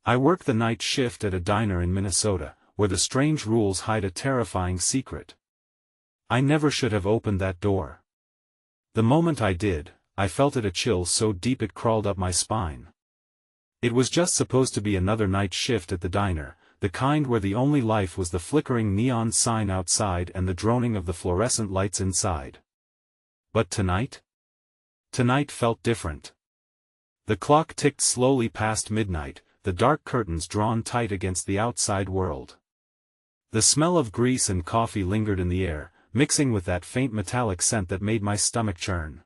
I work the night shift at a diner in Minnesota, where the strange rules hide a terrifying secret. I never should have opened that door. The moment I did, I felt a chill so deep it crawled up my spine. It was just supposed to be another night shift at the diner, the kind where the only life was the flickering neon sign outside and the droning of the fluorescent lights inside. But tonight? Tonight felt different. The clock ticked slowly past midnight, the dark curtains drawn tight against the outside world. The smell of grease and coffee lingered in the air, mixing with that faint metallic scent that made my stomach churn.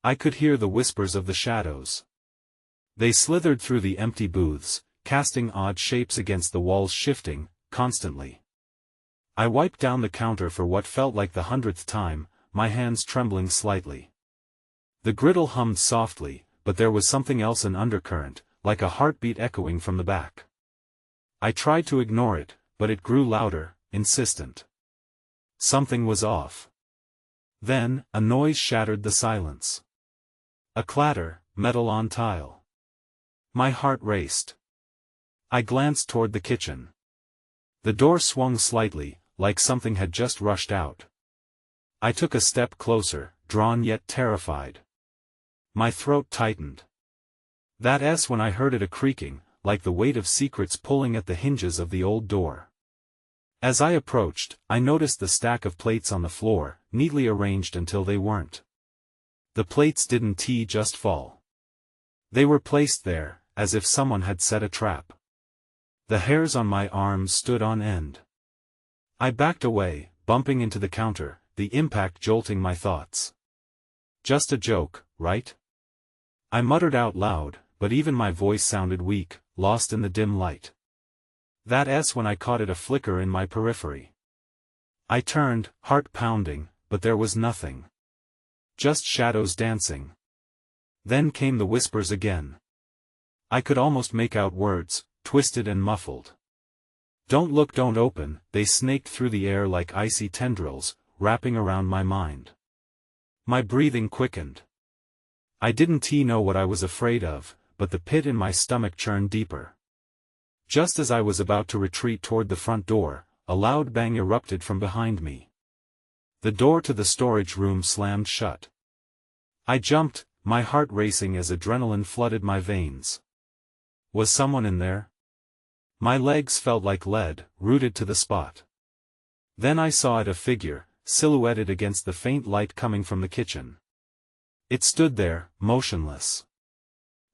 I could hear the whispers of the shadows. They slithered through the empty booths, casting odd shapes against the walls, shifting constantly. I wiped down the counter for what felt like the 100th time, my hands trembling slightly. The griddle hummed softly, but there was something else, an undercurrent, like a heartbeat echoing from the back. I tried to ignore it, but it grew louder, insistent. Something was off. Then, a noise shattered the silence. A clatter, metal on tile. My heart raced. I glanced toward the kitchen. The door swung slightly, like something had just rushed out. I took a step closer, drawn yet terrified. My throat tightened. That s when I heard it, a creaking, like the weight of secrets pulling at the hinges of the old door. As I approached, I noticed the stack of plates on the floor, neatly arranged until they weren't. The plates didn't just fall. They were placed there, as if someone had set a trap. The hairs on my arms stood on end. I backed away, bumping into the counter, the impact jolting my thoughts. Just a joke, right? I muttered out loud, but even my voice sounded weak, lost in the dim light. That s when I caught it, a flicker in my periphery. I turned, heart pounding, but there was nothing. Just shadows dancing. Then came the whispers again. I could almost make out words, twisted and muffled. Don't look, don't open, they snaked through the air like icy tendrils, wrapping around my mind. My breathing quickened. I didn't know what I was afraid of, but the pit in my stomach churned deeper. Just as I was about to retreat toward the front door, a loud bang erupted from behind me. The door to the storage room slammed shut. I jumped, my heart racing as adrenaline flooded my veins. Was someone in there? My legs felt like lead, rooted to the spot. Then I saw it, a figure, silhouetted against the faint light coming from the kitchen. It stood there, motionless.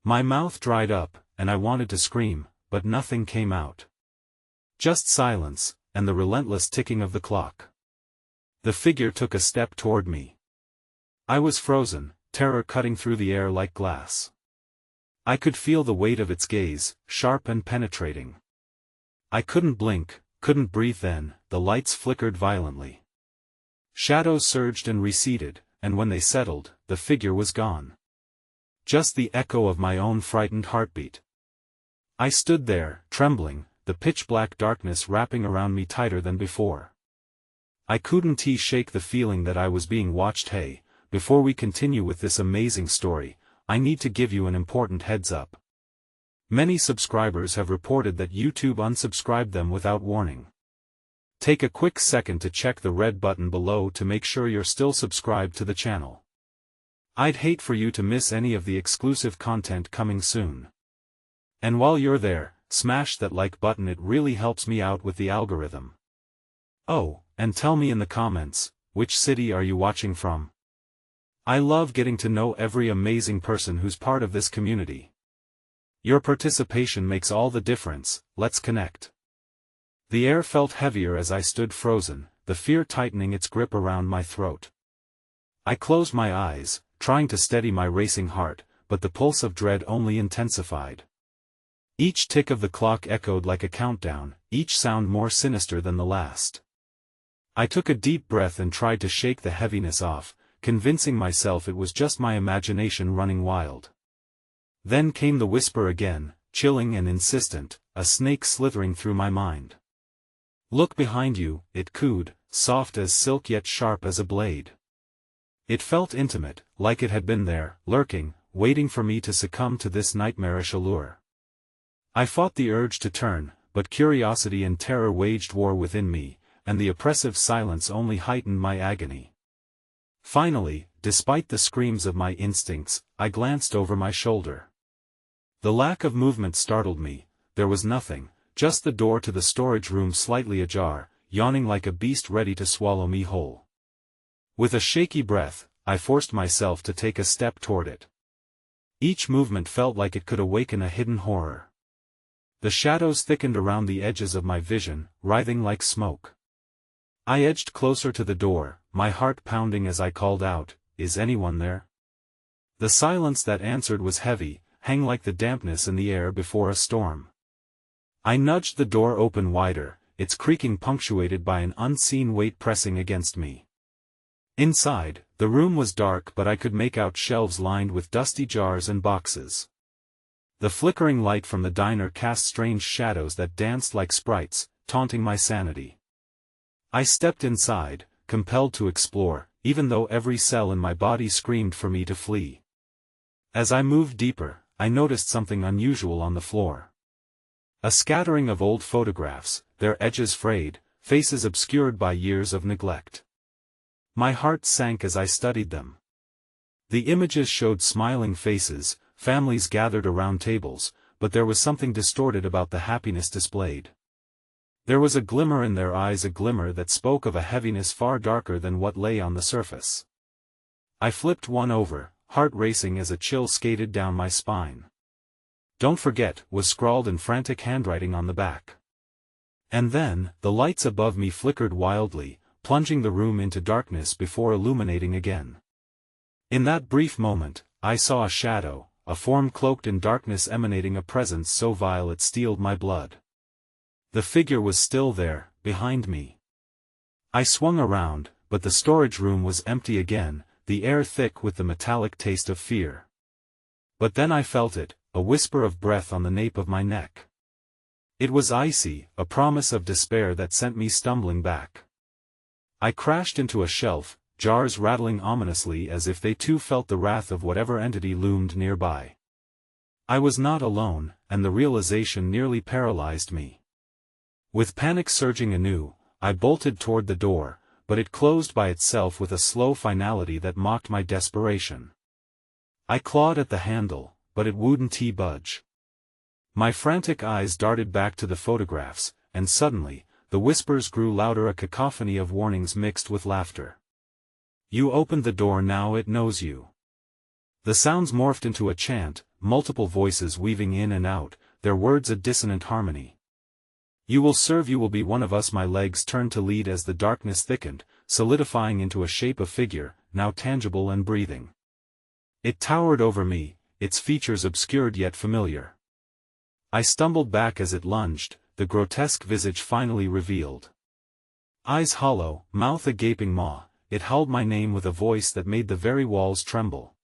My mouth dried up, and I wanted to scream, but nothing came out. Just silence, and the relentless ticking of the clock. The figure took a step toward me. I was frozen, terror cutting through the air like glass. I could feel the weight of its gaze, sharp and penetrating. I couldn't blink, couldn't breathe. Then, the lights flickered violently. Shadows surged and receded, and when they settled, the figure was gone. Just the echo of my own frightened heartbeat. I stood there, trembling, the pitch-black darkness wrapping around me tighter than before. I couldn't shake the feeling that I was being watched. Hey, before we continue with this amazing story, I need to give you an important heads up. Many subscribers have reported that YouTube unsubscribed them without warning. Take a quick second to check the red button below to make sure you're still subscribed to the channel. I'd hate for you to miss any of the exclusive content coming soon. And while you're there, smash that like button, it really helps me out with the algorithm. Oh, and tell me in the comments, which city are you watching from? I love getting to know every amazing person who's part of this community. Your participation makes all the difference. Let's connect. The air felt heavier as I stood frozen, the fear tightening its grip around my throat. I closed my eyes, trying to steady my racing heart, but the pulse of dread only intensified. Each tick of the clock echoed like a countdown, each sound more sinister than the last. I took a deep breath and tried to shake the heaviness off, convincing myself it was just my imagination running wild. Then came the whisper again, chilling and insistent, a snake slithering through my mind. Look behind you, it cooed, soft as silk yet sharp as a blade. It felt intimate, like it had been there, lurking, waiting for me to succumb to this nightmarish allure. I fought the urge to turn, but curiosity and terror waged war within me, and the oppressive silence only heightened my agony. Finally, despite the screams of my instincts, I glanced over my shoulder. The lack of movement startled me. There was nothing, just the door to the storage room slightly ajar, yawning like a beast ready to swallow me whole. With a shaky breath, I forced myself to take a step toward it. Each movement felt like it could awaken a hidden horror. The shadows thickened around the edges of my vision, writhing like smoke. I edged closer to the door, my heart pounding as I called out, "Is anyone there?" The silence that answered was heavy, hung like the dampness in the air before a storm. I nudged the door open wider, its creaking punctuated by an unseen weight pressing against me. Inside, the room was dark, but I could make out shelves lined with dusty jars and boxes. The flickering light from the diner cast strange shadows that danced like sprites, taunting my sanity. I stepped inside, compelled to explore, even though every cell in my body screamed for me to flee. As I moved deeper, I noticed something unusual on the floor. A scattering of old photographs, their edges frayed, faces obscured by years of neglect. My heart sank as I studied them. The images showed smiling faces, families gathered around tables, but there was something distorted about the happiness displayed. There was a glimmer in their eyes, a glimmer that spoke of a heaviness far darker than what lay on the surface. I flipped one over, heart racing as a chill skated down my spine. "Don't forget," was scrawled in frantic handwriting on the back. And then, the lights above me flickered wildly, plunging the room into darkness before illuminating again. In that brief moment, I saw a shadow, a form cloaked in darkness emanating a presence so vile it steeled my blood. The figure was still there, behind me. I swung around, but the storage room was empty again, the air thick with the metallic taste of fear. But then I felt it, a whisper of breath on the nape of my neck. It was icy, a promise of despair that sent me stumbling back. I crashed into a shelf, jars rattling ominously as if they too felt the wrath of whatever entity loomed nearby. I was not alone, and the realization nearly paralyzed me. With panic surging anew, I bolted toward the door, but it closed by itself with a slow finality that mocked my desperation. I clawed at the handle, but it wouldn't budge. My frantic eyes darted back to the photographs, and suddenly, the whispers grew louder, a cacophony of warnings mixed with laughter. "You opened the door, now it knows you." The sounds morphed into a chant, multiple voices weaving in and out, their words a dissonant harmony. "You will serve, you will be one of us." My legs turned to lead as the darkness thickened, solidifying into a shape of figure, now tangible and breathing. It towered over me, its features obscured yet familiar. I stumbled back as it lunged, the grotesque visage finally revealed. Eyes hollow, mouth a gaping maw, it howled my name with a voice that made the very walls tremble.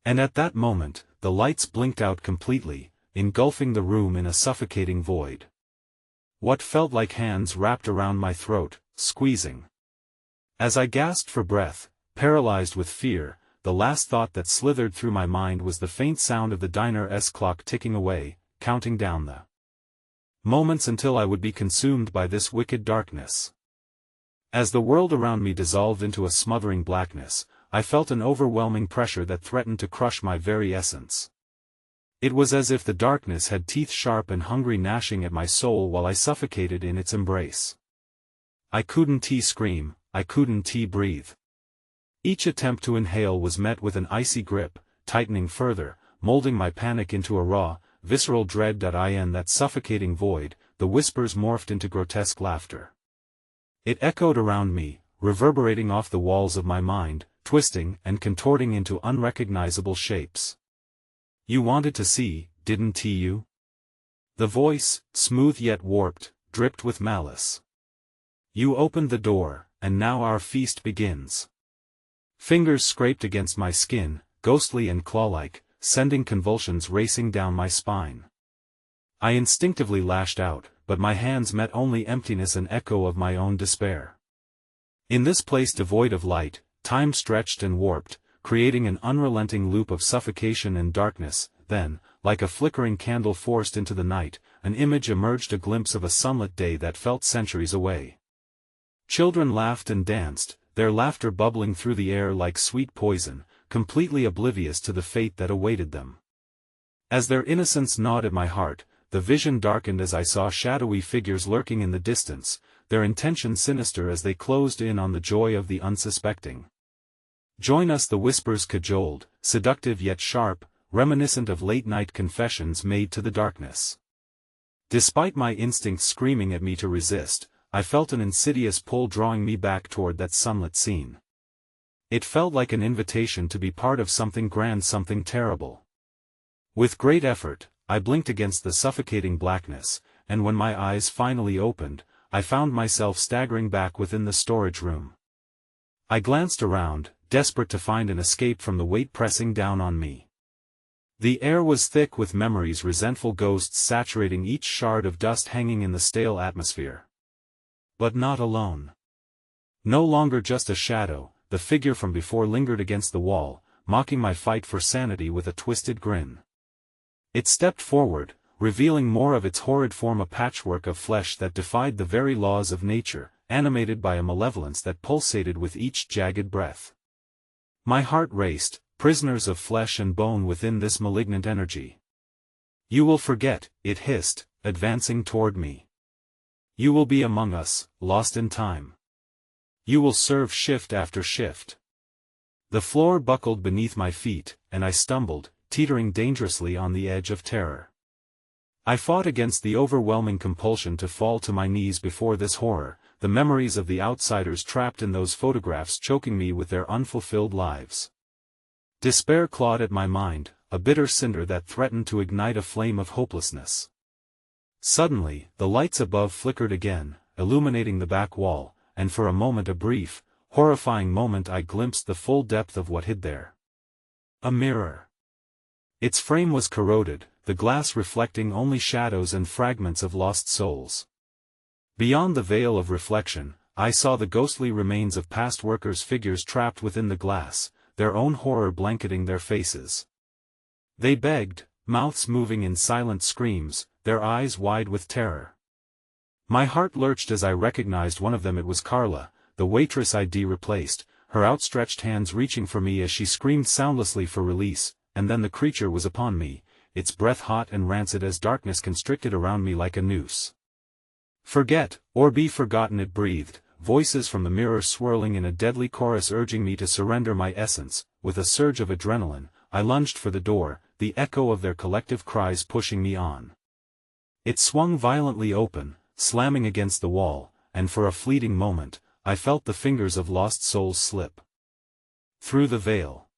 And at that moment, the lights blinked out completely, engulfing the room in a suffocating void. What felt like hands wrapped around my throat, squeezing. As I gasped for breath, paralyzed with fear, the last thought that slithered through my mind was the faint sound of the diner's clock ticking away, counting down the moments until I would be consumed by this wicked darkness. As the world around me dissolved into a smothering blackness, I felt an overwhelming pressure that threatened to crush my very essence. It was as if the darkness had teeth sharp and hungry, gnashing at my soul while I suffocated in its embrace. I couldn't scream, I couldn't breathe. Each attempt to inhale was met with an icy grip, tightening further, molding my panic into a raw, visceral dread. In that suffocating void, the whispers morphed into grotesque laughter. It echoed around me, reverberating off the walls of my mind, twisting and contorting into unrecognizable shapes. "You wanted to see, didn't you?" The voice, smooth yet warped, dripped with malice. "You opened the door, and now our feast begins." Fingers scraped against my skin, ghostly and claw-like, sending convulsions racing down my spine. I instinctively lashed out, but my hands met only emptiness, an echo of my own despair. In this place devoid of light, time stretched and warped, creating an unrelenting loop of suffocation and darkness. Then, like a flickering candle forced into the night, an image emerged, a glimpse of a sunlit day that felt centuries away. Children laughed and danced, their laughter bubbling through the air like sweet poison, completely oblivious to the fate that awaited them. As their innocence gnawed at my heart, the vision darkened as I saw shadowy figures lurking in the distance, their intention sinister as they closed in on the joy of the unsuspecting. "Join us," the whispers cajoled, seductive yet sharp, reminiscent of late-night confessions made to the darkness. Despite my instincts screaming at me to resist, I felt an insidious pull drawing me back toward that sunlit scene. It felt like an invitation to be part of something grand, something terrible. With great effort, I blinked against the suffocating blackness, and when my eyes finally opened, I found myself staggering back within the storage room. I glanced around, desperate to find an escape from the weight pressing down on me. The air was thick with memories, resentful ghosts saturating each shard of dust hanging in the stale atmosphere. But not alone. No longer just a shadow, the figure from before lingered against the wall, mocking my fight for sanity with a twisted grin. It stepped forward, revealing more of its horrid form, a patchwork of flesh that defied the very laws of nature, animated by a malevolence that pulsated with each jagged breath. My heart raced, prisoners of flesh and bone within this malignant energy. "You will forget," it hissed, advancing toward me. "You will be among us, lost in time. You will serve shift after shift." The floor buckled beneath my feet, and I stumbled, teetering dangerously on the edge of terror. I fought against the overwhelming compulsion to fall to my knees before this horror, the memories of the outsiders trapped in those photographs choking me with their unfulfilled lives. Despair clawed at my mind, a bitter cinder that threatened to ignite a flame of hopelessness. Suddenly, the lights above flickered again, illuminating the back wall, and for a moment, a brief, horrifying moment, I glimpsed the full depth of what hid there. A mirror. Its frame was corroded, the glass reflecting only shadows and fragments of lost souls. Beyond the veil of reflection, I saw the ghostly remains of past workers, figures trapped within the glass, their own horror blanketing their faces. They begged, mouths moving in silent screams, their eyes wide with terror. My heart lurched as I recognized one of them. It was Carla, the waitress I'd replaced, her outstretched hands reaching for me as she screamed soundlessly for release, and then the creature was upon me, its breath hot and rancid as darkness constricted around me like a noose. "Forget, or be forgotten," it breathed, voices from the mirror swirling in a deadly chorus urging me to surrender my essence. With a surge of adrenaline, I lunged for the door, the echo of their collective cries pushing me on. It swung violently open, slamming against the wall, and for a fleeting moment, I felt the fingers of lost souls slip through the veil.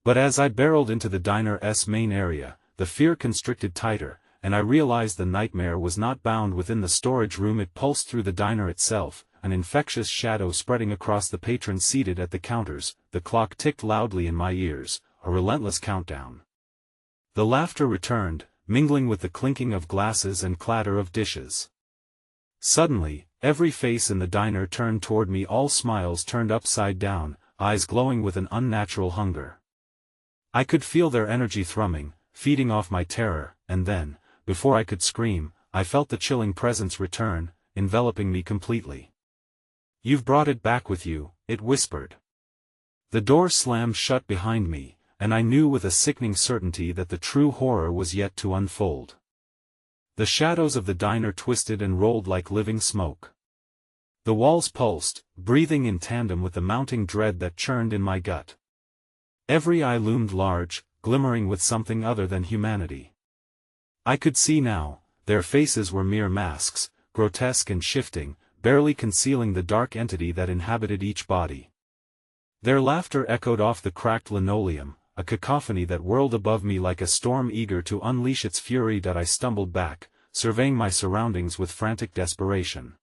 But as I barreled into the diner's main area, the fear constricted tighter, and I realized the nightmare was not bound within the storage room. It pulsed through the diner itself, an infectious shadow spreading across the patrons seated at the counters. The clock ticked loudly in my ears, a relentless countdown. The laughter returned, mingling with the clinking of glasses and clatter of dishes. Suddenly, every face in the diner turned toward me, all smiles turned upside down, eyes glowing with an unnatural hunger. I could feel their energy thrumming, feeding off my terror, and then, before I could scream, I felt the chilling presence return, enveloping me completely. "You've brought it back with you," it whispered. The door slammed shut behind me, and I knew with a sickening certainty that the true horror was yet to unfold. The shadows of the diner twisted and rolled like living smoke. The walls pulsed, breathing in tandem with the mounting dread that churned in my gut. Every eye loomed large, glimmering with something other than humanity. I could see now, their faces were mere masks, grotesque and shifting, barely concealing the dark entity that inhabited each body. Their laughter echoed off the cracked linoleum, a cacophony that whirled above me like a storm eager to unleash its fury. I stumbled back, surveying my surroundings with frantic desperation.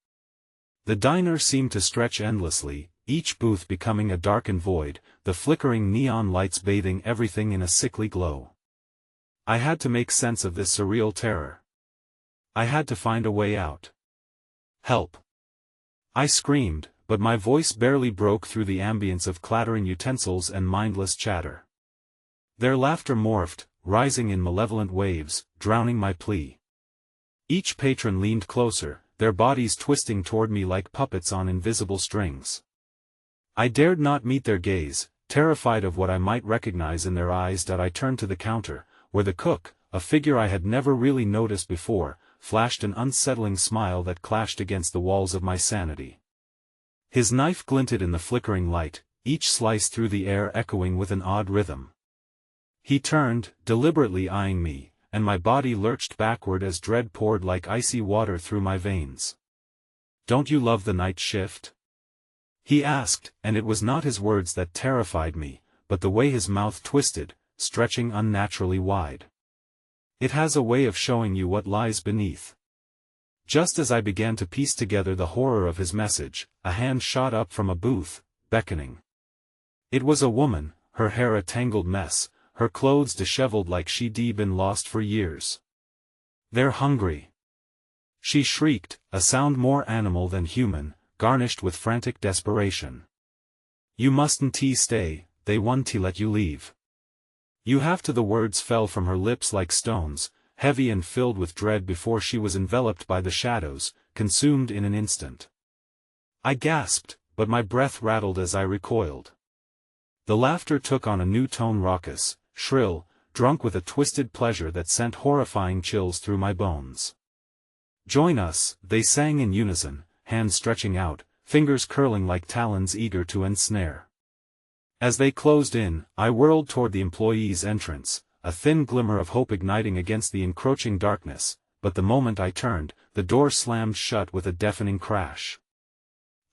The diner seemed to stretch endlessly, each booth becoming a darkened void, the flickering neon lights bathing everything in a sickly glow. I had to make sense of this surreal terror. I had to find a way out. "Help!" I screamed, but my voice barely broke through the ambience of clattering utensils and mindless chatter. Their laughter morphed, rising in malevolent waves, drowning my plea. Each patron leaned closer, their bodies twisting toward me like puppets on invisible strings. I dared not meet their gaze, terrified of what I might recognize in their eyes. I turned to the counter, where the cook, a figure I had never really noticed before, flashed an unsettling smile that clashed against the walls of my sanity. His knife glinted in the flickering light, each slice through the air echoing with an odd rhythm. He turned, deliberately eyeing me, and my body lurched backward as dread poured like icy water through my veins. "Don't you love the night shift?" he asked, and it was not his words that terrified me, but the way his mouth twisted, stretching unnaturally wide. It has a way of showing you what lies beneath. Just as I began to piece together the horror of his message, a hand shot up from a booth, beckoning. It was a woman, her hair a tangled mess, her clothes disheveled like she'd been lost for years. "They're hungry!" she shrieked, a sound more animal than human, garnished with frantic desperation. "You mustn't stay, they want to let you leave. You have to." The words fell from her lips like stones, heavy and filled with dread before she was enveloped by the shadows, consumed in an instant. I gasped, but my breath rattled as I recoiled. The laughter took on a new tone, raucous, shrill, drunk with a twisted pleasure that sent horrifying chills through my bones. "Join us," they sang in unison, hands stretching out, fingers curling like talons eager to ensnare. As they closed in, I whirled toward the employees' entrance, a thin glimmer of hope igniting against the encroaching darkness, but the moment I turned, the door slammed shut with a deafening crash.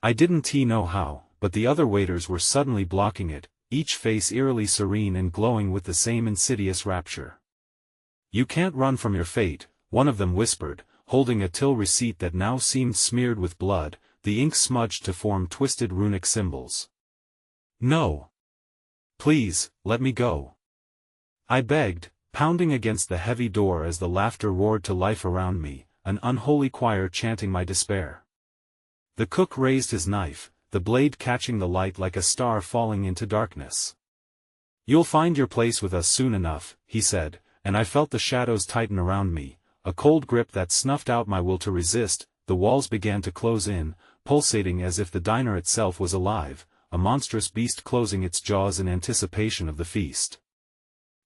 I didn't know how, but the other waiters were suddenly blocking it, each face eerily serene and glowing with the same insidious rapture. "You can't run from your fate," one of them whispered, holding a till receipt that now seemed smeared with blood, the ink smudged to form twisted runic symbols. "No. Please, let me go," I begged, pounding against the heavy door as the laughter roared to life around me, an unholy choir chanting my despair. The cook raised his knife, the blade catching the light like a star falling into darkness. "You'll find your place with us soon enough," he said, and I felt the shadows tighten around me, a cold grip that snuffed out my will to resist. The walls began to close in, pulsating as if the diner itself was alive, a monstrous beast closing its jaws in anticipation of the feast.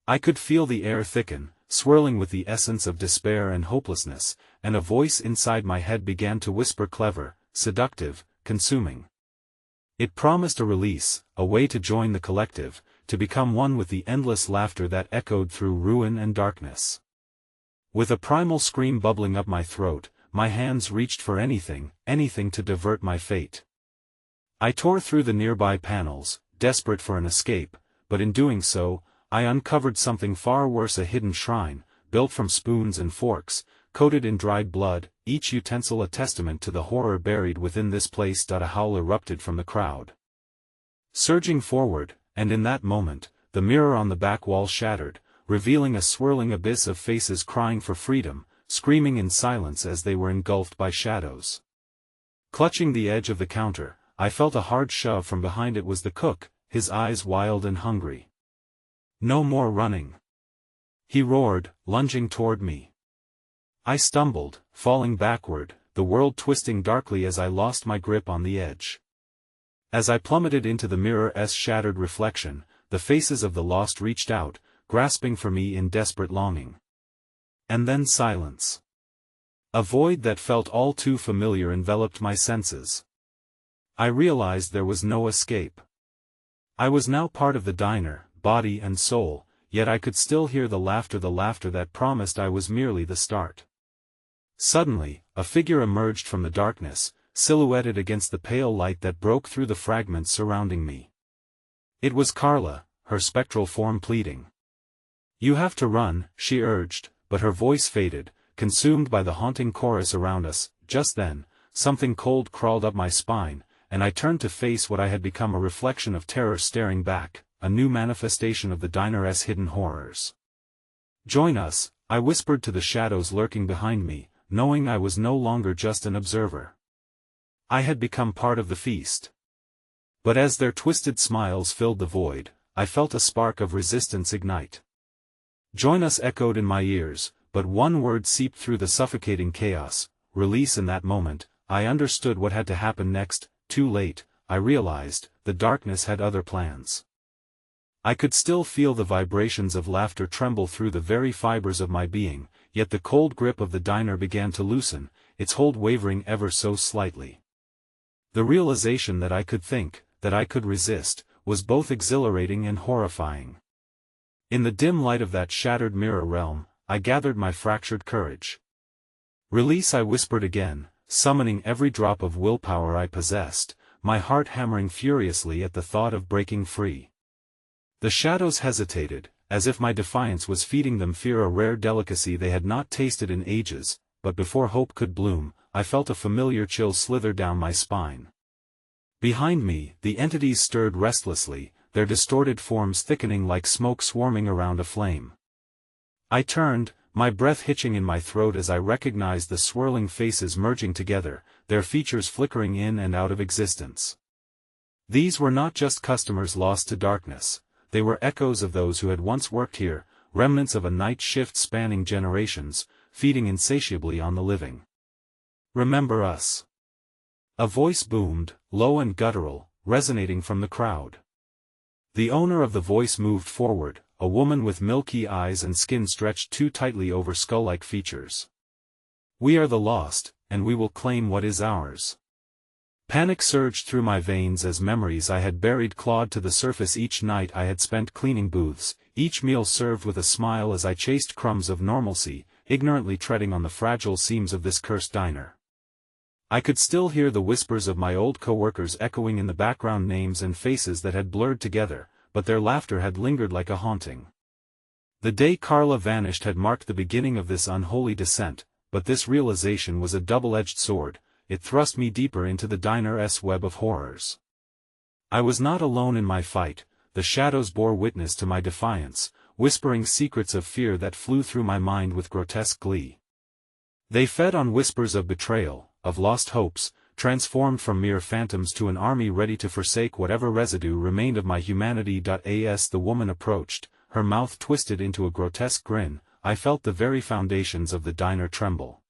I could feel the air thicken, swirling with the essence of despair and hopelessness, and a voice inside my head began to whisper, clever, seductive, consuming. It promised a release, a way to join the collective, to become one with the endless laughter that echoed through ruin and darkness. With a primal scream bubbling up my throat, my hands reached for anything to divert my fate. I tore through the nearby panels, desperate for an escape, but in doing so, I uncovered something far worse, a hidden shrine, built from spoons and forks, coated in dried blood, each utensil a testament to the horror buried within this place. A howl erupted from the crowd, surging forward, and in that moment, the mirror on the back wall shattered, revealing a swirling abyss of faces crying for freedom, screaming in silence as they were engulfed by shadows. Clutching the edge of the counter, I felt a hard shove from behind. It was the cook, his eyes wild and hungry. "No more running," he roared, lunging toward me. I stumbled, falling backward, the world twisting darkly as I lost my grip on the edge. As I plummeted into the mirror's shattered reflection, the faces of the lost reached out, grasping for me in desperate longing. And then silence. A void that felt all too familiar enveloped my senses. I realized there was no escape. I was now part of the diner, body and soul, yet I could still hear the laughter that promised I was merely the start. Suddenly, a figure emerged from the darkness, silhouetted against the pale light that broke through the fragments surrounding me. It was Carla, her spectral form pleading. "You have to run," she urged, but her voice faded, consumed by the haunting chorus around us. Just then, something cold crawled up my spine, and I turned to face what I had become, a reflection of terror staring back, a new manifestation of the diner's hidden horrors. "Join us," I whispered to the shadows lurking behind me, knowing I was no longer just an observer. I had become part of the feast. But as their twisted smiles filled the void, I felt a spark of resistance ignite. "Join us" echoed in my ears, but one word seeped through the suffocating chaos: release. In that moment, I understood what had to happen next. Too late, I realized, the darkness had other plans. I could still feel the vibrations of laughter tremble through the very fibers of my being, yet the cold grip of the diner began to loosen, its hold wavering ever so slightly. The realization that I could think, that I could resist, was both exhilarating and horrifying. In the dim light of that shattered mirror realm, I gathered my fractured courage. "Release," I whispered again, summoning every drop of willpower I possessed, my heart hammering furiously at the thought of breaking free. The shadows hesitated, as if my defiance was feeding them fear, a rare delicacy they had not tasted in ages, but before hope could bloom, I felt a familiar chill slither down my spine. Behind me, the entities stirred restlessly, their distorted forms thickening like smoke swarming around a flame. I turned, my breath hitching in my throat as I recognized the swirling faces merging together, their features flickering in and out of existence. These were not just customers lost to darkness. They were echoes of those who had once worked here, remnants of a night shift spanning generations, feeding insatiably on the living. "Remember us?" A voice boomed, low and guttural, resonating from the crowd. The owner of the voice moved forward, a woman with milky eyes and skin stretched too tightly over skull-like features. "We are the lost, and we will claim what is ours." Panic surged through my veins as memories I had buried clawed to the surface. Each night I had spent cleaning booths, each meal served with a smile as I chased crumbs of normalcy, ignorantly treading on the fragile seams of this cursed diner. I could still hear the whispers of my old co-workers echoing in the background, names and faces that had blurred together, but their laughter had lingered like a haunting. The day Carla vanished had marked the beginning of this unholy descent, but this realization was a double-edged sword. It thrust me deeper into the diner's web of horrors. I was not alone in my fight. The shadows bore witness to my defiance, whispering secrets of fear that flew through my mind with grotesque glee. They fed on whispers of betrayal, of lost hopes, transformed from mere phantoms to an army ready to forsake whatever residue remained of my humanity. As the woman approached, her mouth twisted into a grotesque grin, I felt the very foundations of the diner tremble.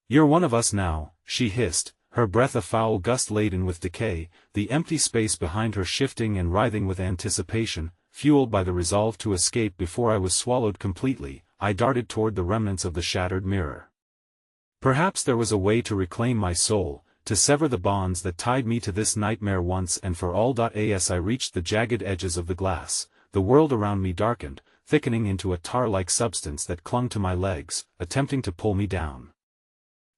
"You're one of us now," she hissed, her breath a foul gust laden with decay, the empty space behind her shifting and writhing with anticipation, fueled by the resolve to escape. Before I was swallowed completely, I darted toward the remnants of the shattered mirror. Perhaps there was a way to reclaim my soul, to sever the bonds that tied me to this nightmare once and for all. As I reached the jagged edges of the glass, the world around me darkened, thickening into a tar-like substance that clung to my legs, attempting to pull me down.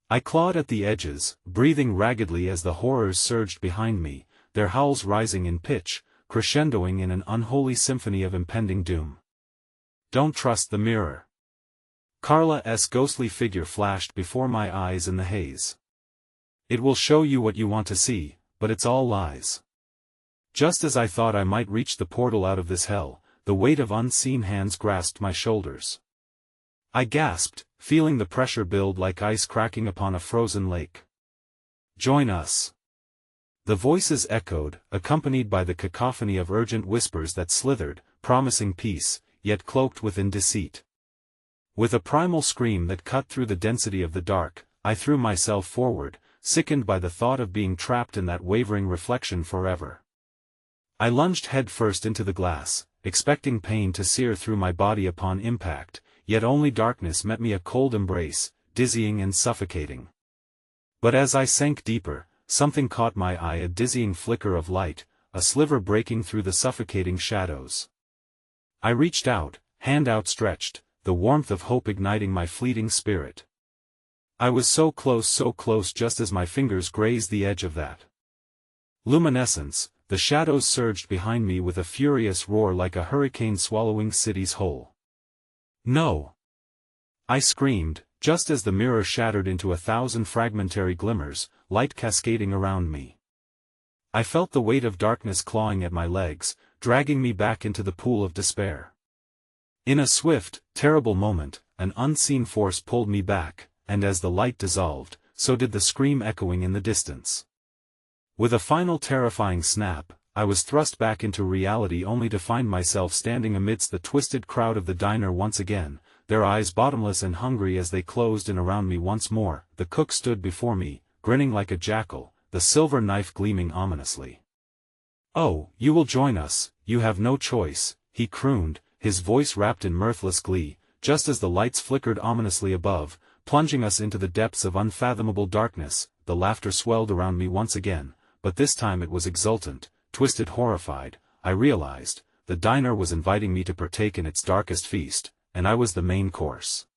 I clawed at the edges, breathing raggedly as the horrors surged behind me, their howls rising in pitch, crescendoing in an unholy symphony of impending doom. "Don't trust the mirror." Carla's ghostly figure flashed before my eyes in the haze. "It will show you what you want to see, but it's all lies." Just as I thought I might reach the portal out of this hell, the weight of unseen hands grasped my shoulders. I gasped, feeling the pressure build like ice cracking upon a frozen lake. "Join us." The voices echoed, accompanied by the cacophony of urgent whispers that slithered, promising peace, yet cloaked within deceit. With a primal scream that cut through the density of the dark, I threw myself forward, sickened by the thought of being trapped in that wavering reflection forever. I lunged headfirst into the glass, expecting pain to sear through my body upon impact, yet only darkness met me, a cold embrace, dizzying and suffocating. But as I sank deeper, something caught my eye, a dizzying flicker of light, a sliver breaking through the suffocating shadows. I reached out, hand outstretched, the warmth of hope igniting my fleeting spirit. I was so close, just as my fingers grazed the edge of that luminescence. The shadows surged behind me with a furious roar like a hurricane swallowing cities whole. "No!" I screamed, just as the mirror shattered into 1,000 fragmentary glimmers, light cascading around me. I felt the weight of darkness clawing at my legs, dragging me back into the pool of despair. In a swift, terrible moment, an unseen force pulled me back, and as the light dissolved, so did the scream echoing in the distance. With a final terrifying snap, I was thrust back into reality only to find myself standing amidst the twisted crowd of the diner once again, their eyes bottomless and hungry as they closed in around me once more. The cook stood before me, grinning like a jackal, the silver knife gleaming ominously. "Oh, you will join us, you have no choice," he crooned, his voice wrapped in mirthless glee, just as the lights flickered ominously above, plunging us into the depths of unfathomable darkness. The laughter swelled around me once again, but this time it was exultant, twisted, horrified. I realized, the diner was inviting me to partake in its darkest feast, and I was the main course.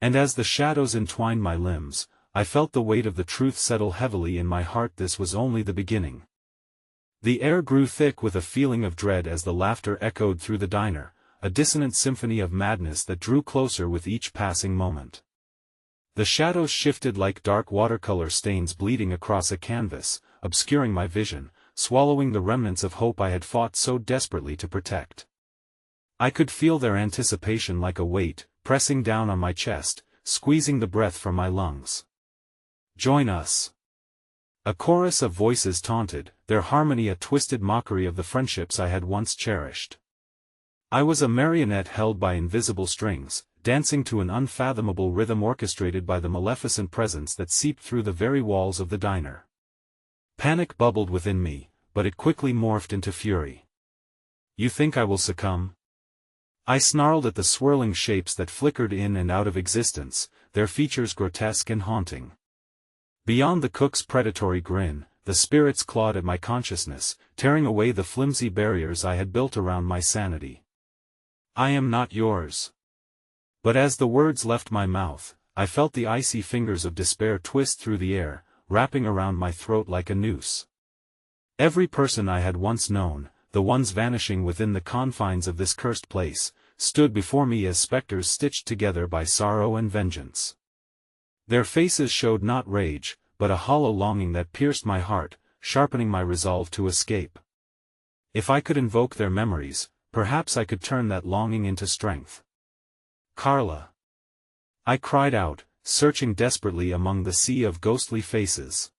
And as the shadows entwined my limbs, I felt the weight of the truth settle heavily in my heart. This was only the beginning. The air grew thick with a feeling of dread as the laughter echoed through the diner, a dissonant symphony of madness that drew closer with each passing moment. The shadows shifted like dark watercolor stains bleeding across a canvas, obscuring my vision, swallowing the remnants of hope I had fought so desperately to protect. I could feel their anticipation like a weight, pressing down on my chest, squeezing the breath from my lungs. "Join us!" A chorus of voices taunted, their harmony a twisted mockery of the friendships I had once cherished. I was a marionette held by invisible strings, dancing to an unfathomable rhythm orchestrated by the maleficent presence that seeped through the very walls of the diner. Panic bubbled within me, but it quickly morphed into fury. "You think I will succumb?" I snarled at the swirling shapes that flickered in and out of existence, their features grotesque and haunting. Beyond the cook's predatory grin, the spirits clawed at my consciousness, tearing away the flimsy barriers I had built around my sanity. "I am not yours." But as the words left my mouth, I felt the icy fingers of despair twist through the air, wrapping around my throat like a noose. Every person I had once known, the ones vanishing within the confines of this cursed place, stood before me as specters stitched together by sorrow and vengeance. Their faces showed not rage, but a hollow longing that pierced my heart, sharpening my resolve to escape. If I could invoke their memories, perhaps I could turn that longing into strength. "Carla!" I cried out, searching desperately among the sea of ghostly faces.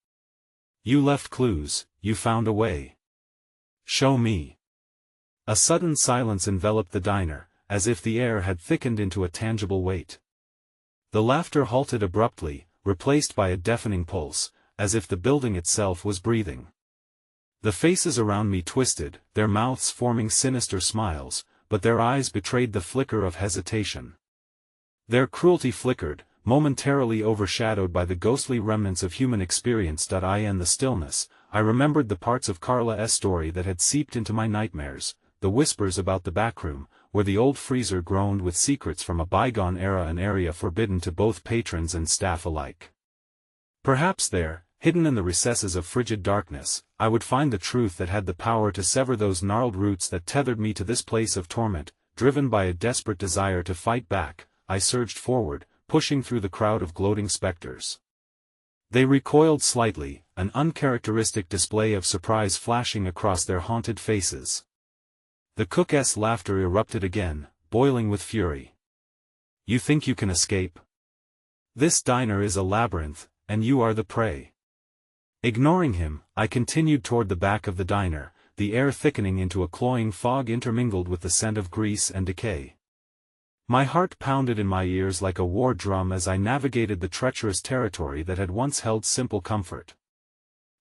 "You left clues, you found a way. Show me." A sudden silence enveloped the diner, as if the air had thickened into a tangible weight. The laughter halted abruptly, replaced by a deafening pulse, as if the building itself was breathing. The faces around me twisted, their mouths forming sinister smiles, but their eyes betrayed the flicker of hesitation. Their cruelty flickered, momentarily overshadowed by the ghostly remnants of human experience. In the stillness, I remembered the parts of Carla's story that had seeped into my nightmares, the whispers about the backroom, where the old freezer groaned with secrets from a bygone era, an area forbidden to both patrons and staff alike. Perhaps there, hidden in the recesses of frigid darkness, I would find the truth that had the power to sever those gnarled roots that tethered me to this place of torment. Driven by a desperate desire to fight back, I surged forward, pushing through the crowd of gloating specters. They recoiled slightly, an uncharacteristic display of surprise flashing across their haunted faces. The cook's laughter erupted again, boiling with fury. "You think you can escape? This diner is a labyrinth, and you are the prey." Ignoring him, I continued toward the back of the diner, the air thickening into a cloying fog intermingled with the scent of grease and decay. My heart pounded in my ears like a war drum as I navigated the treacherous territory that had once held simple comfort.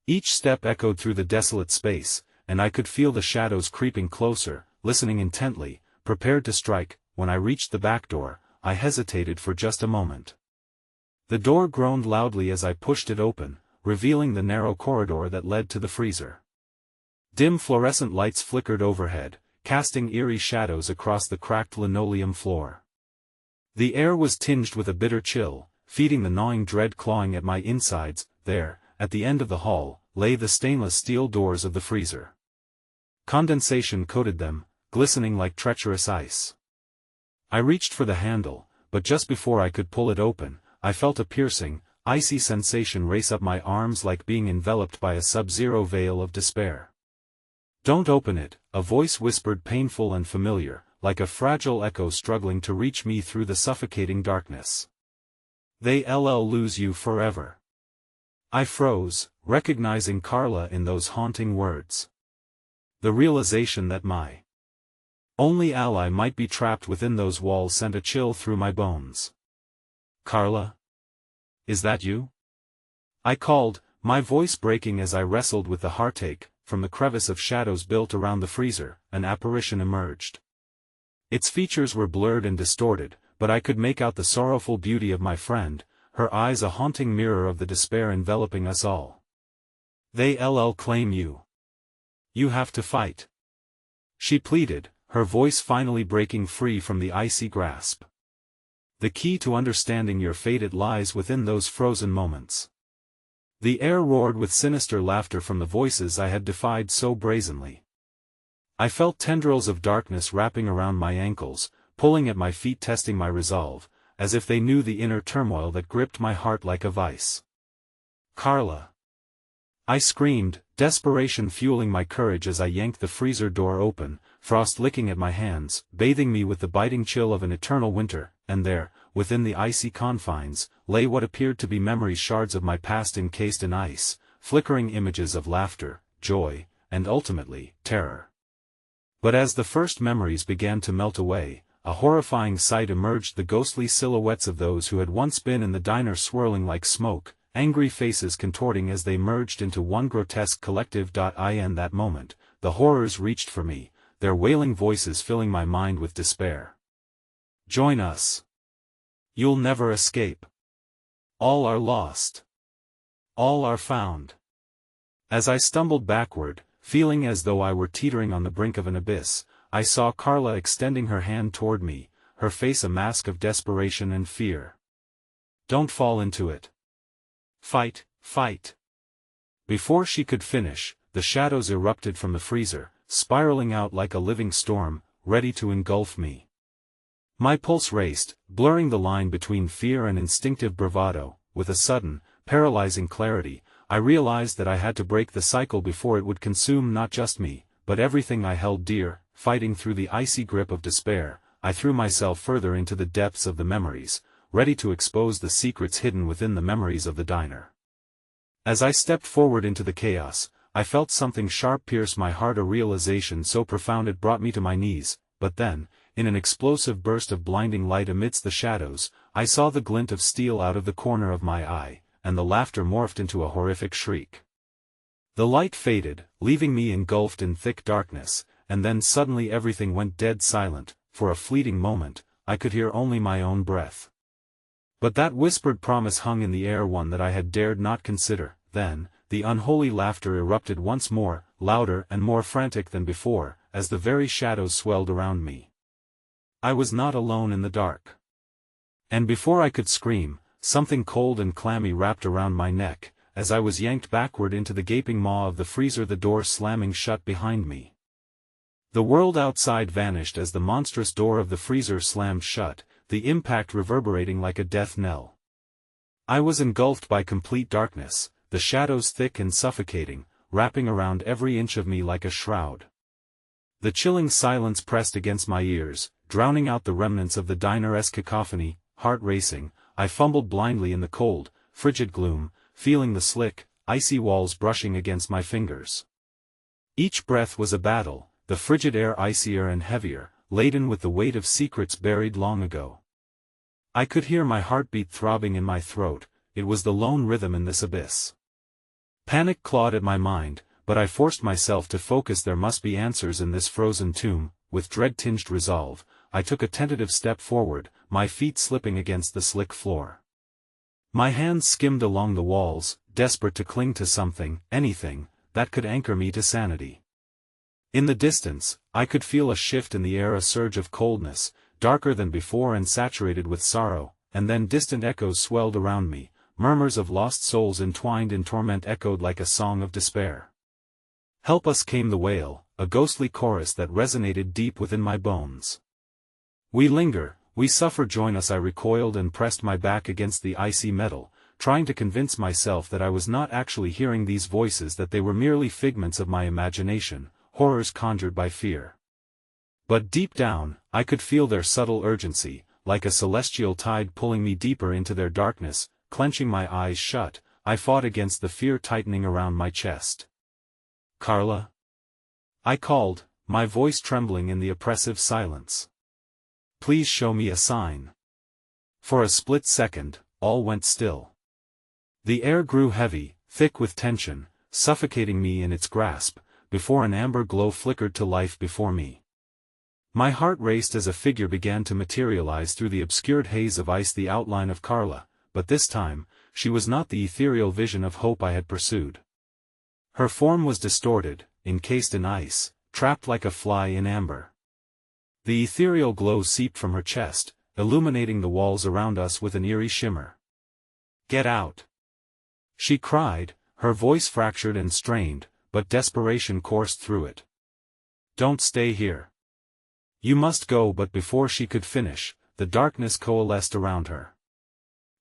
Each step echoed through the desolate space, and I could feel the shadows creeping closer, listening intently, prepared to strike. When I reached the back door, I hesitated for just a moment. The door groaned loudly as I pushed it open, revealing the narrow corridor that led to the freezer. Dim fluorescent lights flickered overhead, casting eerie shadows across the cracked linoleum floor. The air was tinged with a bitter chill, feeding the gnawing dread clawing at my insides. There, at the end of the hall, lay the stainless steel doors of the freezer. Condensation coated them, glistening like treacherous ice. I reached for the handle, but just before I could pull it open, I felt a piercing, icy sensation race up my arms like being enveloped by a sub-zero veil of despair. "Don't open it," a voice whispered, painful and familiar, like a fragile echo struggling to reach me through the suffocating darkness. "They'll lose you forever." I froze, recognizing Carla in those haunting words. The realization that my only ally might be trapped within those walls sent a chill through my bones. "Carla? Is that you?" I called, my voice breaking as I wrestled with the heartache. From the crevice of shadows built around the freezer, an apparition emerged. Its features were blurred and distorted, but I could make out the sorrowful beauty of my friend, her eyes a haunting mirror of the despair enveloping us all. "They'll claim you. You have to fight," she pleaded, her voice finally breaking free from the icy grasp. "The key to understanding your fate lies within those frozen moments." The air roared with sinister laughter from the voices I had defied so brazenly. I felt tendrils of darkness wrapping around my ankles, pulling at my feet, testing my resolve, as if they knew the inner turmoil that gripped my heart like a vice. "Carla!" I screamed, desperation fueling my courage as I yanked the freezer door open, frost licking at my hands, bathing me with the biting chill of an eternal winter, and there, within the icy confines, lay what appeared to be memories, shards of my past encased in ice, flickering images of laughter, joy, and ultimately, terror. But as the first memories began to melt away, a horrifying sight emerged: the ghostly silhouettes of those who had once been in the diner swirling like smoke, angry faces contorting as they merged into one grotesque collective. In that moment, the horrors reached for me, their wailing voices filling my mind with despair. "Join us. You'll never escape. All are lost. All are found." As I stumbled backward, feeling as though I were teetering on the brink of an abyss, I saw Carla extending her hand toward me, her face a mask of desperation and fear. "Don't fall into it. Fight, fight." Before she could finish, the shadows erupted from the freezer, spiraling out like a living storm, ready to engulf me. My pulse raced, blurring the line between fear and instinctive bravado. With a sudden, paralyzing clarity, I realized that I had to break the cycle before it would consume not just me, but everything I held dear. Fighting through the icy grip of despair, I threw myself further into the depths of the memories, ready to expose the secrets hidden within the memories of the diner. As I stepped forward into the chaos, I felt something sharp pierce my heart, a realization so profound it brought me to my knees. But then, in an explosive burst of blinding light amidst the shadows, I saw the glint of steel out of the corner of my eye, and the laughter morphed into a horrific shriek. The light faded, leaving me engulfed in thick darkness, and then suddenly everything went dead silent. For a fleeting moment, I could hear only my own breath. But that whispered promise hung in the air, one that I had dared not consider. Then, the unholy laughter erupted once more, louder and more frantic than before, as the very shadows swelled around me. I was not alone in the dark. And before I could scream, something cold and clammy wrapped around my neck, as I was yanked backward into the gaping maw of the freezer, the door slamming shut behind me. The world outside vanished as the monstrous door of the freezer slammed shut, the impact reverberating like a death knell. I was engulfed by complete darkness, the shadows thick and suffocating, wrapping around every inch of me like a shroud. The chilling silence pressed against my ears, drowning out the remnants of the diner-esque cacophony. Heart racing, I fumbled blindly in the cold, frigid gloom, feeling the slick, icy walls brushing against my fingers. Each breath was a battle, the frigid air icier and heavier, laden with the weight of secrets buried long ago. I could hear my heartbeat throbbing in my throat. It was the lone rhythm in this abyss. Panic clawed at my mind, but I forced myself to focus. There must be answers in this frozen tomb. With dread-tinged resolve, I took a tentative step forward, my feet slipping against the slick floor. My hands skimmed along the walls, desperate to cling to something, anything, that could anchor me to sanity. In the distance, I could feel a shift in the air, a surge of coldness, darker than before and saturated with sorrow, and then distant echoes swelled around me, murmurs of lost souls entwined in torment echoed like a song of despair. "Help us," came the wail, a ghostly chorus that resonated deep within my bones. "We linger, we suffer, join us." I recoiled and pressed my back against the icy metal, trying to convince myself that I was not actually hearing these voices, that they were merely figments of my imagination, horrors conjured by fear. But deep down, I could feel their subtle urgency, like a celestial tide pulling me deeper into their darkness. Clenching my eyes shut, I fought against the fear tightening around my chest. "Carla? I called, my voice trembling in the oppressive silence. Please show me a sign. For a split second, all went still. The air grew heavy, thick with tension, suffocating me in its grasp, before an amber glow flickered to life before me. My heart raced as a figure began to materialize through the obscured haze of ice, the outline of Carla, but this time, she was not the ethereal vision of hope I had pursued. Her form was distorted, encased in ice, trapped like a fly in amber. The ethereal glow seeped from her chest, illuminating the walls around us with an eerie shimmer. "Get out!" she cried, her voice fractured and strained, but desperation coursed through it. "Don't stay here. You must go." But before she could finish, the darkness coalesced around her.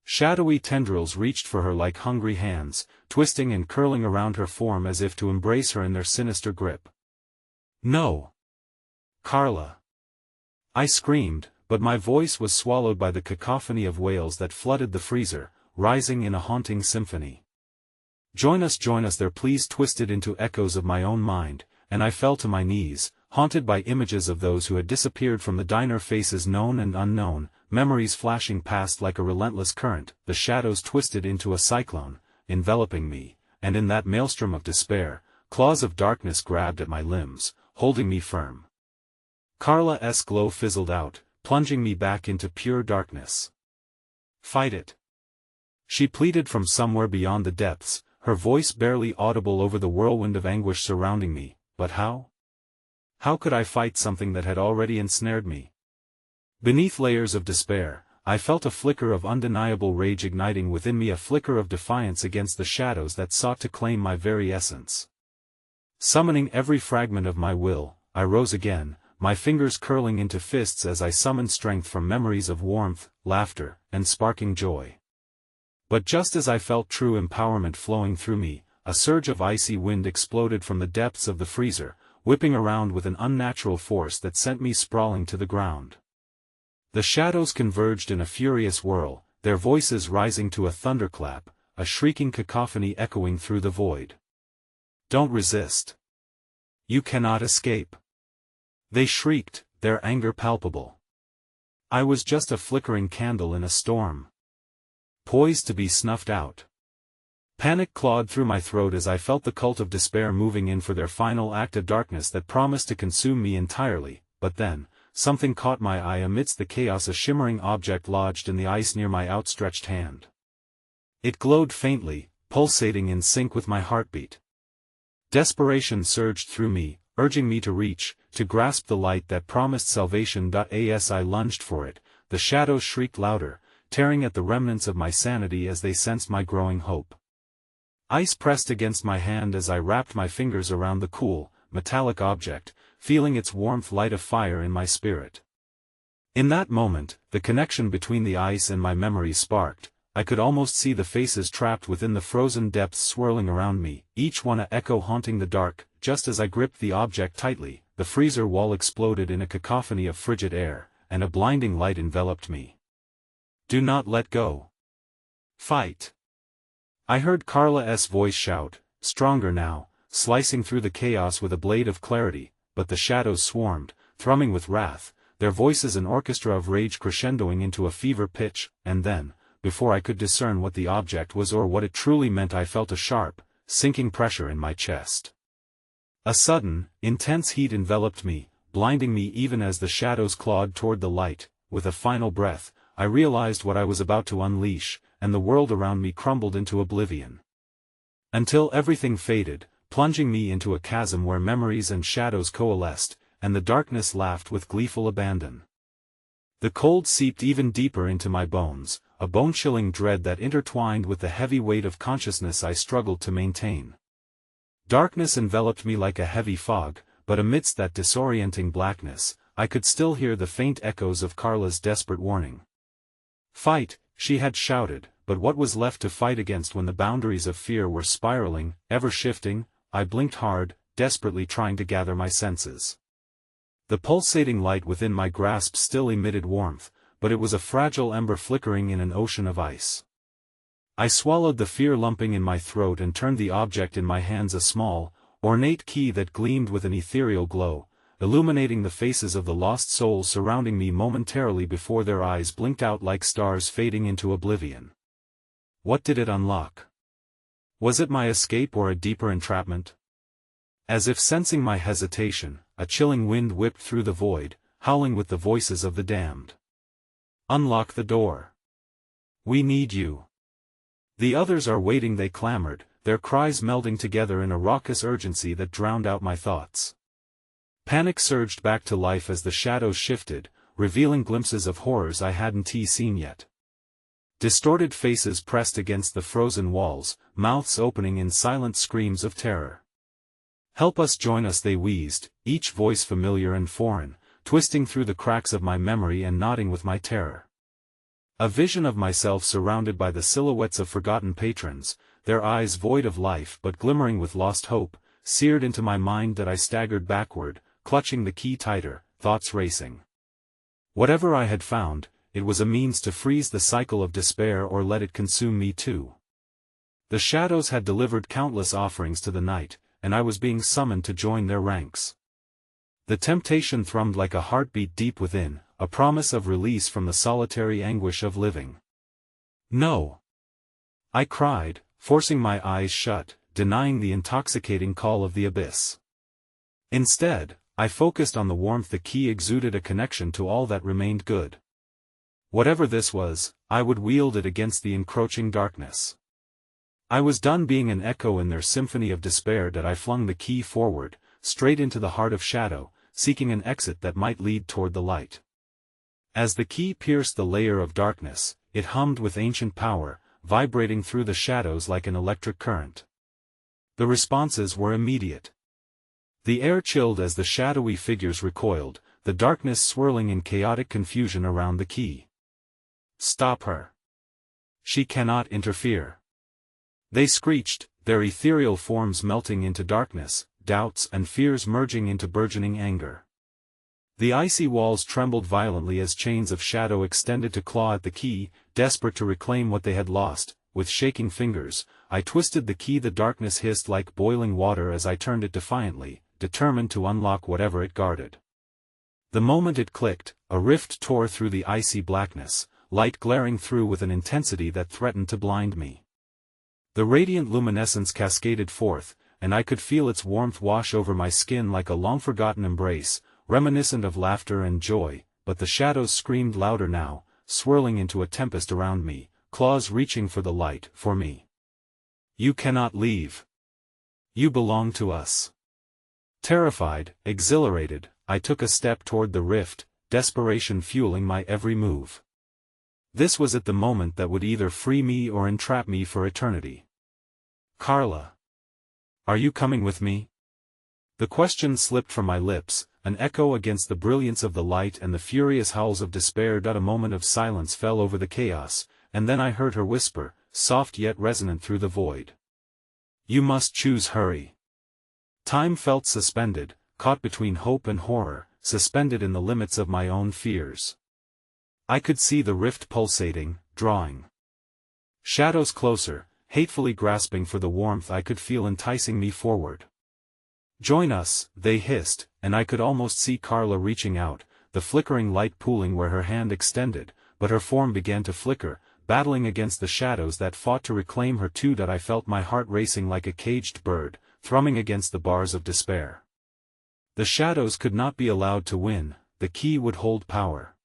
Shadowy tendrils reached for her like hungry hands, twisting and curling around her form as if to embrace her in their sinister grip. "No! Carla!" I screamed, but my voice was swallowed by the cacophony of wails that flooded the freezer, rising in a haunting symphony. Join us, their pleas twisted into echoes of my own mind, and I fell to my knees, haunted by images of those who had disappeared from the diner, faces known and unknown, memories flashing past like a relentless current. The shadows twisted into a cyclone, enveloping me, and in that maelstrom of despair, claws of darkness grabbed at my limbs, holding me firm. Carla's glow fizzled out, plunging me back into pure darkness. "Fight it!" she pleaded from somewhere beyond the depths, her voice barely audible over the whirlwind of anguish surrounding me. But how? How could I fight something that had already ensnared me? Beneath layers of despair, I felt a flicker of undeniable rage igniting within me, a flicker of defiance against the shadows that sought to claim my very essence. Summoning every fragment of my will, I rose again, my fingers curling into fists as I summoned strength from memories of warmth, laughter, and sparking joy. But just as I felt true empowerment flowing through me, a surge of icy wind exploded from the depths of the freezer, whipping around with an unnatural force that sent me sprawling to the ground. The shadows converged in a furious whirl, their voices rising to a thunderclap, a shrieking cacophony echoing through the void. "Don't resist. You cannot escape," they shrieked, their anger palpable. I was just a flickering candle in a storm, poised to be snuffed out. Panic clawed through my throat as I felt the cult of despair moving in for their final act, of darkness that promised to consume me entirely. But then, something caught my eye amidst the chaos, a shimmering object lodged in the ice near my outstretched hand. It glowed faintly, pulsating in sync with my heartbeat. Desperation surged through me, urging me to reach, to grasp the light that promised salvation. As I lunged for it, the shadows shrieked louder, tearing at the remnants of my sanity as they sensed my growing hope. Ice pressed against my hand as I wrapped my fingers around the cool, metallic object, feeling its warmth light a fire in my spirit. In that moment, the connection between the ice and my memories sparked. I could almost see the faces trapped within the frozen depths swirling around me, each one a echo haunting the dark. Just as I gripped the object tightly, the freezer wall exploded in a cacophony of frigid air, and a blinding light enveloped me. "Do not let go. Fight!" I heard Carla's voice shout, stronger now, slicing through the chaos with a blade of clarity. But the shadows swarmed, thrumming with wrath, their voices an orchestra of rage crescendoing into a fever pitch. And then, before I could discern what the object was or what it truly meant, I felt a sharp, sinking pressure in my chest. A sudden, intense heat enveloped me, blinding me even as the shadows clawed toward the light. With a final breath, I realized what I was about to unleash, and the world around me crumbled into oblivion. Until everything faded, plunging me into a chasm where memories and shadows coalesced, and the darkness laughed with gleeful abandon. The cold seeped even deeper into my bones, a bone-chilling dread that intertwined with the heavy weight of consciousness I struggled to maintain. Darkness enveloped me like a heavy fog, but amidst that disorienting blackness, I could still hear the faint echoes of Carla's desperate warning. "Fight," she had shouted, but what was left to fight against when the boundaries of fear were spiraling, ever shifting? I blinked hard, desperately trying to gather my senses. The pulsating light within my grasp still emitted warmth, but it was a fragile ember flickering in an ocean of ice. I swallowed the fear lumping in my throat and turned the object in my hands, a small, ornate key that gleamed with an ethereal glow, illuminating the faces of the lost souls surrounding me momentarily before their eyes blinked out like stars fading into oblivion. What did it unlock? Was it my escape or a deeper entrapment? As if sensing my hesitation, a chilling wind whipped through the void, howling with the voices of the damned. Unlock the door. We need you. The others are waiting, they clamored, their cries melding together in a raucous urgency that drowned out my thoughts. Panic surged back to life as the shadows shifted, revealing glimpses of horrors I hadn't seen yet. Distorted faces pressed against the frozen walls, mouths opening in silent screams of terror. Help us, join us, they wheezed, each voice familiar and foreign, twisting through the cracks of my memory and nodding with my terror. A vision of myself surrounded by the silhouettes of forgotten patrons, their eyes void of life but glimmering with lost hope, seared into my mind that I staggered backward, clutching the key tighter, thoughts racing. Whatever I had found, it was a means to freeze the cycle of despair or let it consume me too. The shadows had delivered countless offerings to the night, and I was being summoned to join their ranks. The temptation thrummed like a heartbeat deep within, a promise of release from the solitary anguish of living. No! I cried, forcing my eyes shut, denying the intoxicating call of the abyss. Instead, I focused on the warmth the key exuded, a connection to all that remained good. Whatever this was, I would wield it against the encroaching darkness. I was done being an echo in their symphony of despair that I flung the key forward, straight into the heart of shadow, seeking an exit that might lead toward the light. As the key pierced the layer of darkness, it hummed with ancient power, vibrating through the shadows like an electric current. The responses were immediate. The air chilled as the shadowy figures recoiled, the darkness swirling in chaotic confusion around the key. Stop her. She cannot interfere. They screeched, their ethereal forms melting into darkness, doubts and fears merging into burgeoning anger. The icy walls trembled violently as chains of shadow extended to claw at the key, desperate to reclaim what they had lost. With shaking fingers, I twisted the key. The darkness hissed like boiling water as I turned it defiantly, determined to unlock whatever it guarded. The moment it clicked, a rift tore through the icy blackness, light glaring through with an intensity that threatened to blind me. The radiant luminescence cascaded forth, and I could feel its warmth wash over my skin like a long-forgotten embrace, reminiscent of laughter and joy, but the shadows screamed louder now, swirling into a tempest around me, claws reaching for the light, for me. You cannot leave. You belong to us. Terrified, exhilarated, I took a step toward the rift, desperation fueling my every move. This was at the moment that would either free me or entrap me for eternity. Carla. Are you coming with me? The question slipped from my lips, an echo against the brilliance of the light and the furious howls of despair. A moment of silence fell over the chaos, and then I heard her whisper, soft yet resonant through the void. You must choose. Hurry. Time felt suspended, caught between hope and horror, suspended in the limits of my own fears. I could see the rift pulsating, drawing shadows closer, hatefully grasping for the warmth I could feel enticing me forward. Join us, they hissed, and I could almost see Carla reaching out, the flickering light pooling where her hand extended, but her form began to flicker, battling against the shadows that fought to reclaim her too. I felt my heart racing like a caged bird, thrumming against the bars of despair. The shadows could not be allowed to win, the key would hold power.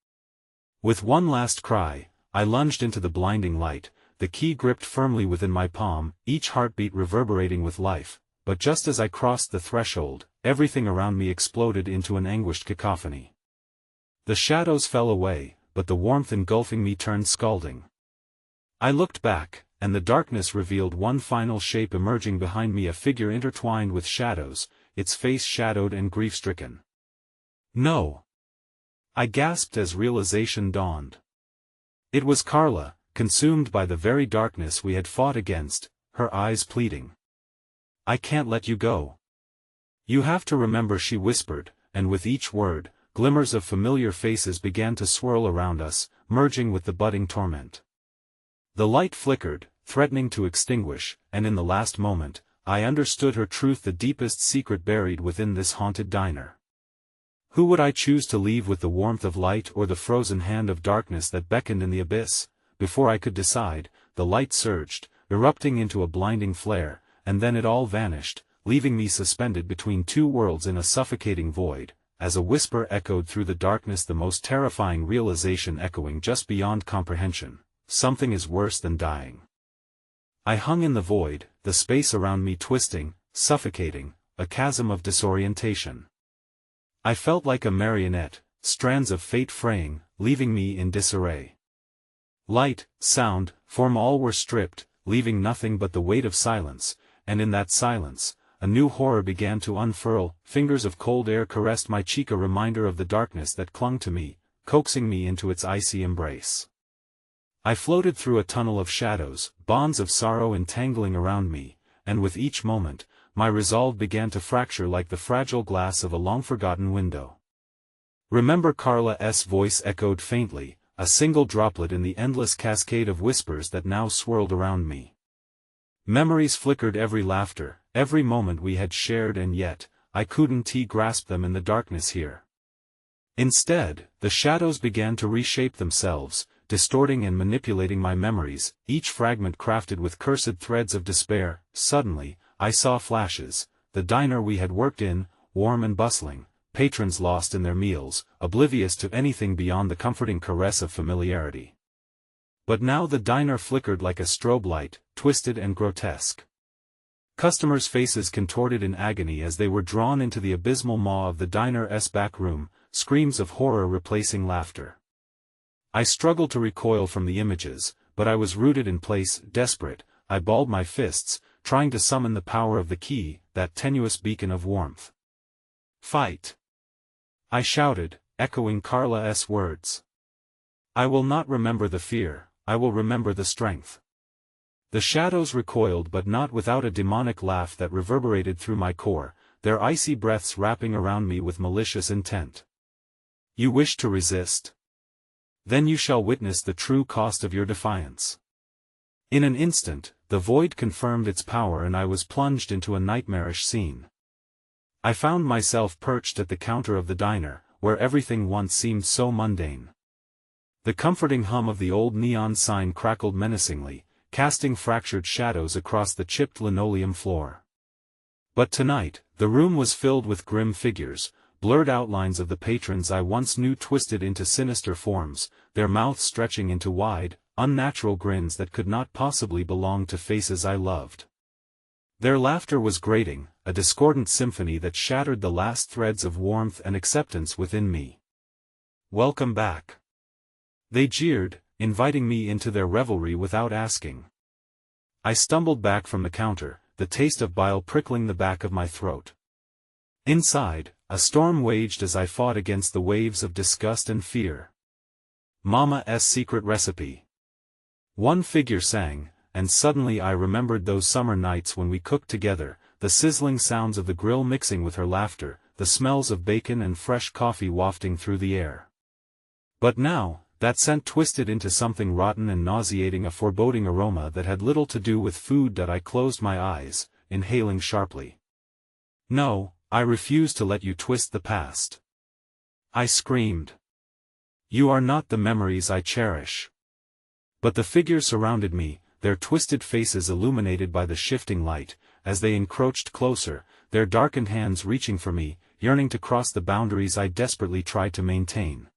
With one last cry, I lunged into the blinding light, the key gripped firmly within my palm, each heartbeat reverberating with life, but just as I crossed the threshold, everything around me exploded into an anguished cacophony. The shadows fell away, but the warmth engulfing me turned scalding. I looked back, and the darkness revealed one final shape emerging behind me, a figure intertwined with shadows, its face shadowed and grief-stricken. No! I gasped as realization dawned. It was Carla, consumed by the very darkness we had fought against, her eyes pleading. I can't let you go. You have to remember, she whispered, and with each word, glimmers of familiar faces began to swirl around us, merging with the budding torment. The light flickered, threatening to extinguish, and in the last moment, I understood her truth, the deepest secret buried within this haunted diner. Who would I choose to leave with the warmth of light or the frozen hand of darkness that beckoned in the abyss? Before I could decide, the light surged, erupting into a blinding flare, and then it all vanished, leaving me suspended between two worlds in a suffocating void, as a whisper echoed through the darkness, the most terrifying realization echoing just beyond comprehension: something is worse than dying. I hung in the void, the space around me twisting, suffocating, a chasm of disorientation. I felt like a marionette, strands of fate fraying, leaving me in disarray. Light, sound, form, all were stripped, leaving nothing but the weight of silence, and in that silence, a new horror began to unfurl. Fingers of cold air caressed my cheek, a reminder of the darkness that clung to me, coaxing me into its icy embrace. I floated through a tunnel of shadows, bonds of sorrow entangling around me, and with each moment, my resolve began to fracture like the fragile glass of a long-forgotten window. Remember? Carla's voice echoed faintly, a single droplet in the endless cascade of whispers that now swirled around me. Memories flickered, every laughter, every moment we had shared, and yet, I couldn't grasp them in the darkness here. Instead, the shadows began to reshape themselves, distorting and manipulating my memories, each fragment crafted with cursed threads of despair. Suddenly, I saw flashes: the diner we had worked in, warm and bustling, patrons lost in their meals, oblivious to anything beyond the comforting caress of familiarity. But now the diner flickered like a strobe light, twisted and grotesque. Customers' faces contorted in agony as they were drawn into the abysmal maw of the diner's back room, screams of horror replacing laughter. I struggled to recoil from the images, but I was rooted in place. Desperate, I balled my fists, trying to summon the power of the key, that tenuous beacon of warmth. "Fight!" I shouted, echoing Carla's words. "I will not remember the fear, I will remember the strength." The shadows recoiled, but not without a demonic laugh that reverberated through my core, their icy breaths wrapping around me with malicious intent. "You wish to resist? Then you shall witness the true cost of your defiance." In an instant, the void confirmed its power, and I was plunged into a nightmarish scene. I found myself perched at the counter of the diner, where everything once seemed so mundane. The comforting hum of the old neon sign crackled menacingly, casting fractured shadows across the chipped linoleum floor. But tonight, the room was filled with grim figures, blurred outlines of the patrons I once knew twisted into sinister forms, their mouths stretching into wide, unnatural grins that could not possibly belong to faces I loved. Their laughter was grating, a discordant symphony that shattered the last threads of warmth and acceptance within me. "Welcome back," they jeered, inviting me into their revelry without asking. I stumbled back from the counter, the taste of bile prickling the back of my throat. Inside, a storm waged as I fought against the waves of disgust and fear. "Mama's secret recipe," one figure sang, and suddenly I remembered those summer nights when we cooked together, the sizzling sounds of the grill mixing with her laughter, the smells of bacon and fresh coffee wafting through the air. But now, that scent twisted into something rotten and nauseating, a foreboding aroma that had little to do with food. That I closed my eyes, inhaling sharply. "No, I refuse to let you twist the past," I screamed. "You are not the memories I cherish." But the figures surrounded me, their twisted faces illuminated by the shifting light, as they encroached closer, their darkened hands reaching for me, yearning to cross the boundaries I desperately tried to maintain.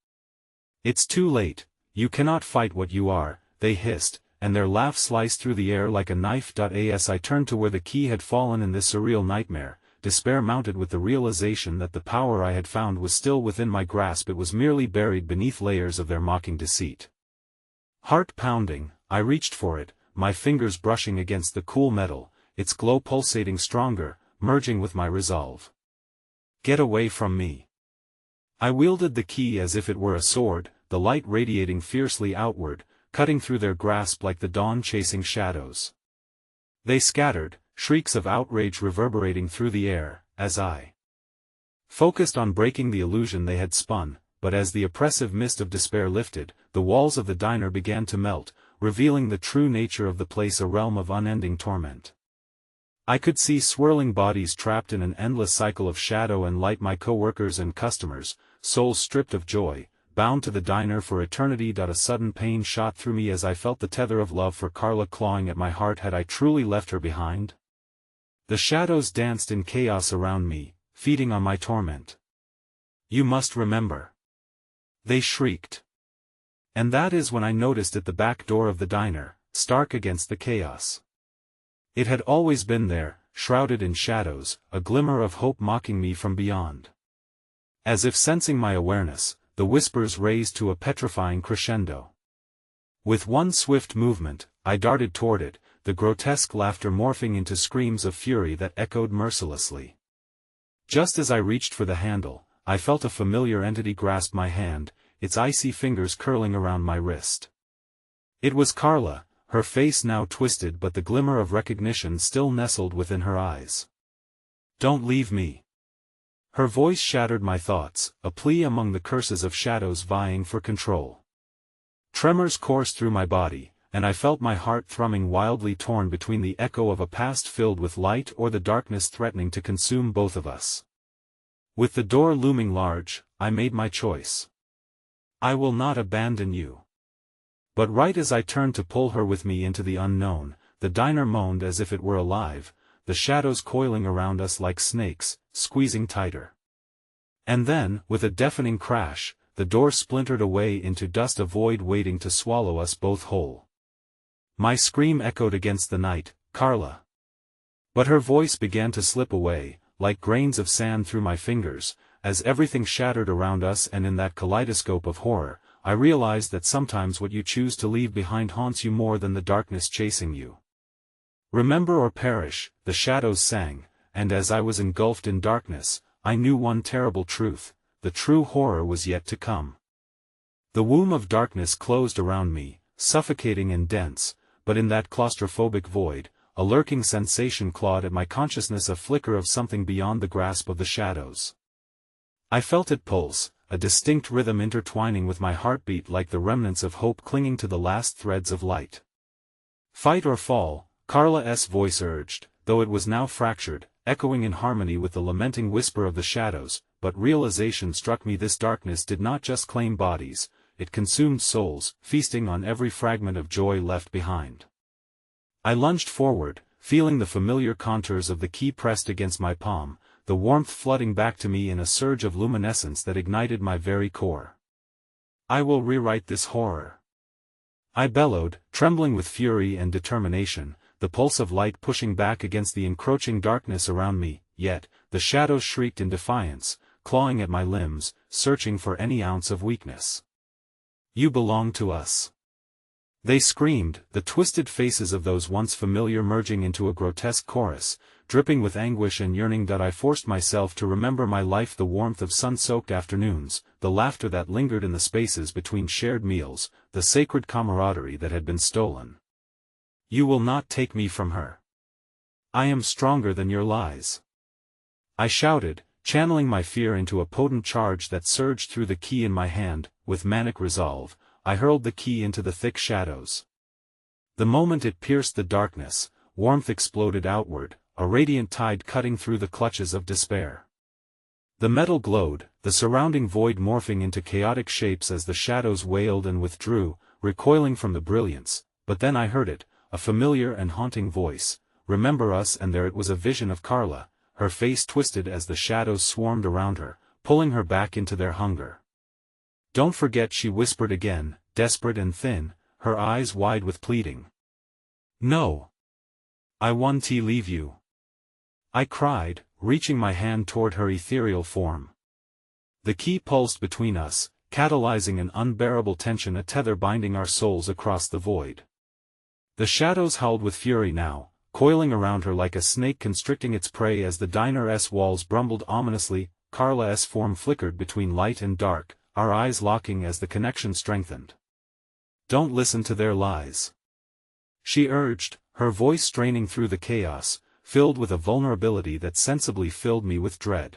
"It's too late, you cannot fight what you are," they hissed, and their laugh sliced through the air like a knife. As I turned to where the key had fallen in this surreal nightmare, despair mounted with the realization that the power I had found was still within my grasp. It was merely buried beneath layers of their mocking deceit. Heart pounding, I reached for it, my fingers brushing against the cool metal, its glow pulsating stronger, merging with my resolve. "Get away from me." I wielded the key as if it were a sword, the light radiating fiercely outward, cutting through their grasp like the dawn chasing shadows. They scattered, shrieks of outrage reverberating through the air, as I focused on breaking the illusion they had spun. But as the oppressive mist of despair lifted, the walls of the diner began to melt, revealing the true nature of the place, a realm of unending torment. I could see swirling bodies trapped in an endless cycle of shadow and light, my co-workers and customers, souls stripped of joy, bound to the diner for eternity. A sudden pain shot through me as I felt the tether of love for Carla clawing at my heart. Had I truly left her behind? The shadows danced in chaos around me, feeding on my torment. "You must remember," they shrieked. And that is when I noticed at the back door of the diner, stark against the chaos. It had always been there, shrouded in shadows, a glimmer of hope mocking me from beyond. As if sensing my awareness, the whispers raised to a petrifying crescendo. With one swift movement, I darted toward it, the grotesque laughter morphing into screams of fury that echoed mercilessly. Just as I reached for the handle, I felt a familiar entity grasp my hand, its icy fingers curling around my wrist. It was Carla, her face now twisted but the glimmer of recognition still nestled within her eyes. "Don't leave me." Her voice shattered my thoughts, a plea among the curses of shadows vying for control. Tremors coursed through my body, and I felt my heart thrumming wildly, torn between the echo of a past filled with light or the darkness threatening to consume both of us. With the door looming large, I made my choice. "I will not abandon you." But right as I turned to pull her with me into the unknown, the diner moaned as if it were alive, the shadows coiling around us like snakes, squeezing tighter. And then, with a deafening crash, the door splintered away into dust, a void waiting to swallow us both whole. My scream echoed against the night, "Carla!" But her voice began to slip away, like grains of sand through my fingers, as everything shattered around us, and in that kaleidoscope of horror, I realized that sometimes what you choose to leave behind haunts you more than the darkness chasing you. "Remember or perish," the shadows sang, and as I was engulfed in darkness, I knew one terrible truth: the true horror was yet to come. The womb of darkness closed around me, suffocating and dense, but in that claustrophobic void, a lurking sensation clawed at my consciousness, a flicker of something beyond the grasp of the shadows. I felt it pulse, a distinct rhythm intertwining with my heartbeat, like the remnants of hope clinging to the last threads of light. "Fight or fall," Carla's voice urged, though it was now fractured, echoing in harmony with the lamenting whisper of the shadows. But realization struck me: this darkness did not just claim bodies, it consumed souls, feasting on every fragment of joy left behind. I lunged forward, feeling the familiar contours of the key pressed against my palm, the warmth flooding back to me in a surge of luminescence that ignited my very core. "I will rewrite this horror," I bellowed, trembling with fury and determination, the pulse of light pushing back against the encroaching darkness around me. Yet, the shadows shrieked in defiance, clawing at my limbs, searching for any ounce of weakness. "You belong to us," they screamed, the twisted faces of those once familiar merging into a grotesque chorus, dripping with anguish and yearning. I forced myself to remember my life, the warmth of sun-soaked afternoons, the laughter that lingered in the spaces between shared meals, the sacred camaraderie that had been stolen. "You will not take me from her. I am stronger than your lies," I shouted, channeling my fear into a potent charge that surged through the key in my hand. With manic resolve, I hurled the key into the thick shadows. The moment it pierced the darkness, warmth exploded outward, a radiant tide cutting through the clutches of despair. The metal glowed, the surrounding void morphing into chaotic shapes as the shadows wailed and withdrew, recoiling from the brilliance. But then I heard it, a familiar and haunting voice: "Remember us." And there it was, a vision of Carla, her face twisted as the shadows swarmed around her, pulling her back into their hunger. "Don't forget," she whispered again, desperate and thin, her eyes wide with pleading. "No. I won't leave you," I cried, reaching my hand toward her ethereal form. The key pulsed between us, catalyzing an unbearable tension, a tether binding our souls across the void. The shadows howled with fury now, coiling around her like a snake constricting its prey as the diner's walls brumbled ominously. Carla's form flickered between light and dark, our eyes locking as the connection strengthened. "Don't listen to their lies," she urged, her voice straining through the chaos, filled with a vulnerability that sensibly filled me with dread.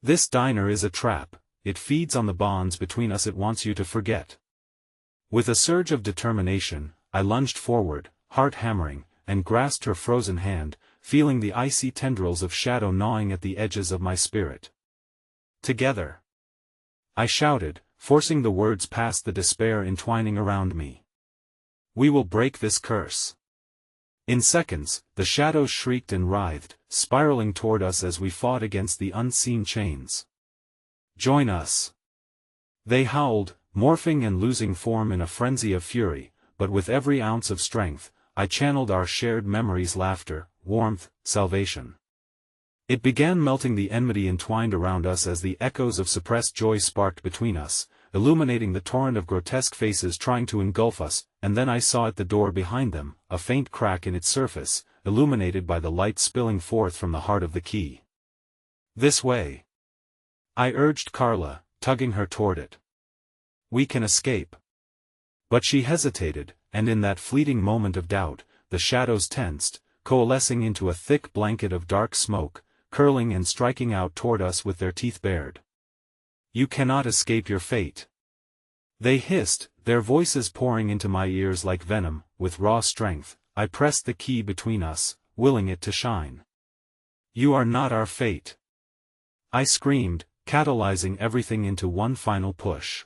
"This diner is a trap, it feeds on the bonds between us, it wants you to forget." With a surge of determination, I lunged forward, heart hammering, and grasped her frozen hand, feeling the icy tendrils of shadow gnawing at the edges of my spirit. "Together!" I shouted, forcing the words past the despair entwining around me. "We will break this curse." In seconds, the shadows shrieked and writhed, spiraling toward us as we fought against the unseen chains. "Join us!" They howled, morphing and losing form in a frenzy of fury, but with every ounce of strength, I channeled our shared memories, laughter, warmth, salvation. It began melting the enmity entwined around us as the echoes of suppressed joy sparked between us, illuminating the torrent of grotesque faces trying to engulf us, and then I saw at the door behind them, a faint crack in its surface, illuminated by the light spilling forth from the heart of the key. "This way!" I urged Carla, tugging her toward it. "We can escape." But she hesitated, and in that fleeting moment of doubt, the shadows tensed, coalescing into a thick blanket of dark smoke, curling and striking out toward us with their teeth bared. "You cannot escape your fate," they hissed, their voices pouring into my ears like venom. With raw strength, I pressed the key between us, willing it to shine. "You are not our fate," I screamed, catalyzing everything into one final push.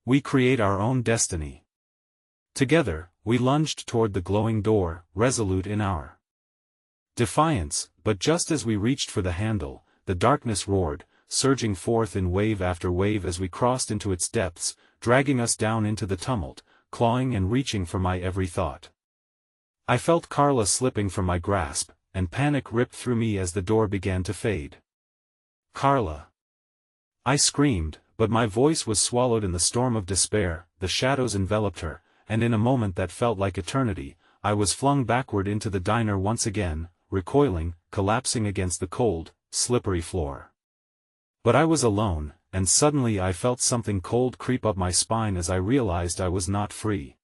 "We create our own destiny." Together, we lunged toward the glowing door, resolute in our defiance, but just as we reached for the handle, the darkness roared, surging forth in wave after wave as we crossed into its depths, dragging us down into the tumult, clawing and reaching for my every thought. I felt Carla slipping from my grasp, and panic ripped through me as the door began to fade. "Carla!" I screamed, but my voice was swallowed in the storm of despair. The shadows enveloped her, and in a moment that felt like eternity, I was flung backward into the diner once again, recoiling, collapsing against the cold, slippery floor. But I was alone, and suddenly I felt something cold creep up my spine as I realized I was not free.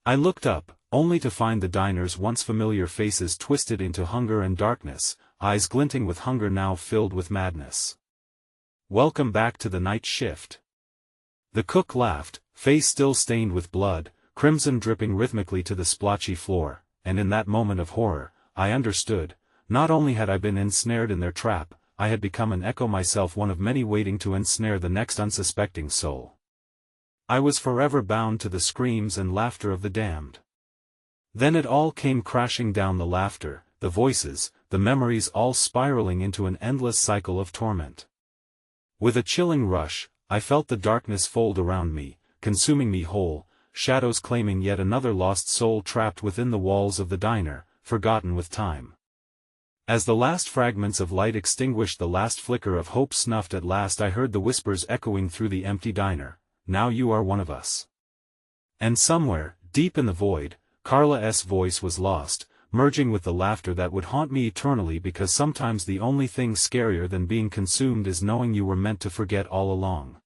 I looked up, only to find the diner's once familiar faces twisted into hunger and darkness, eyes glinting with hunger now filled with madness. "Welcome back to the night shift." The cook laughed, face still stained with blood, crimson dripping rhythmically to the splotchy floor, and in that moment of horror, I understood. Not only had I been ensnared in their trap, I had become an echo myself, one of many waiting to ensnare the next unsuspecting soul. I was forever bound to the screams and laughter of the damned. Then it all came crashing down, the laughter, the voices, the memories, all spiraling into an endless cycle of torment. With a chilling rush, I felt the darkness fold around me, consuming me whole, shadows claiming yet another lost soul trapped within the walls of the diner, forgotten with time. As the last fragments of light extinguished, the last flicker of hope snuffed, at last I heard the whispers echoing through the empty diner, "Now you are one of us." And somewhere, deep in the void, Carla's voice was lost, merging with the laughter that would haunt me eternally, because sometimes the only thing scarier than being consumed is knowing you were meant to forget all along.